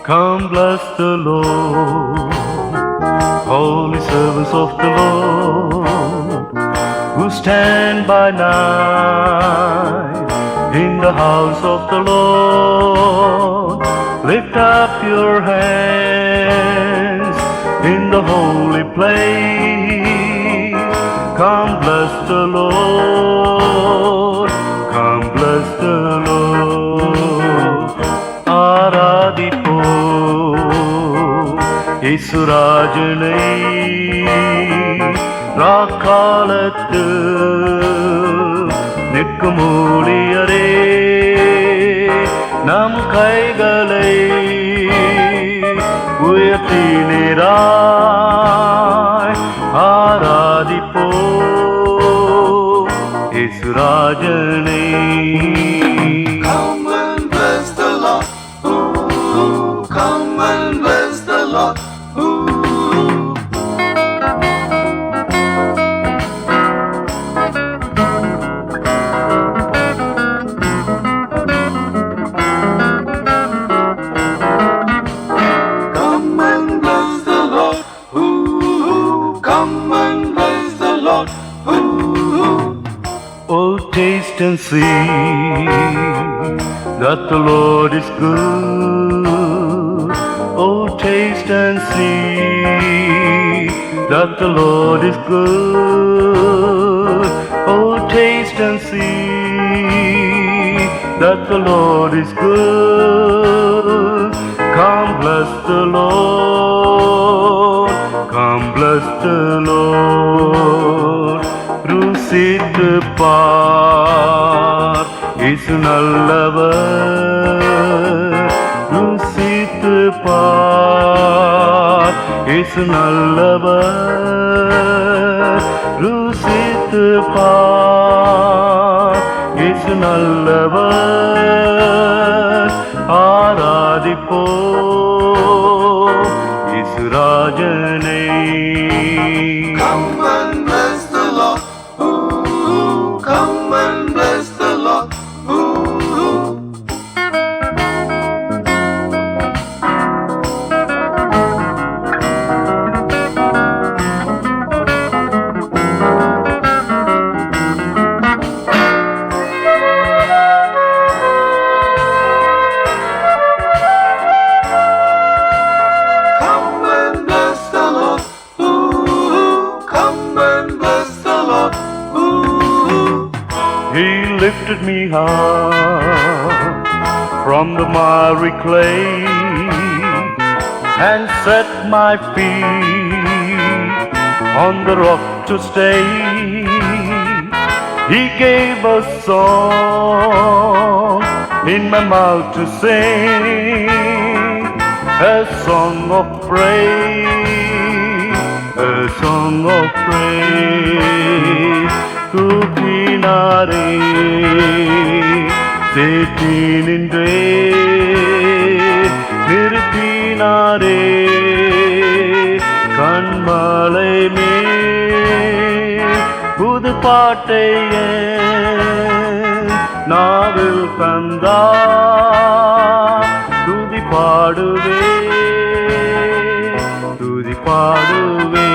Come bless the Lord, holy servants of the Lord, who stand by night in the house of the Lord. Lift up your hands in the holy place. Come bless the Lord, come bless the Lord. ஆராதிப்போ இயேசுராஜனை ராக்காலத்து நிற்கும் ஊழியரே நம் கைகளை உயர்த்தி நேராய் ஆராதிப்போ இயேசுராஜனை. Come and bless the Lord. Ooh, come and bless the Lord. Ooh. Come and bless the Lord. Ooh, come and bless the Lord. Ooh. Oh, taste and see that the Lord is good. Oh, taste and see that the Lord is good. Oh, taste and see that the Lord is good. Come bless the Lord, come bless the Lord. ருசித்து பார் இயேசு நல்லவர். ருசித்து பார் இயேசு நல்லவர். ருசித்து பார் இயேசு நல்லவர். ஆராதிப்போ இயேசுராஜனை. Come and bless the Lord. Ooh, come and bless the Lord. Ooh. Come and bless the Lord. Ooh, come and bless the Lord. Ooh. He lifted me high from the miry clay and set my feet on the rock to stay. He gave a song in my mouth to sing, a song of praise, a song of praise. தூக்கினாரே சேற்றி நின்றே நிறுத்தினாரே கண்மலை மேல் புது பாட்டை என் நாவில் தந்தா துதி பாடுவே துதி பாடுவே.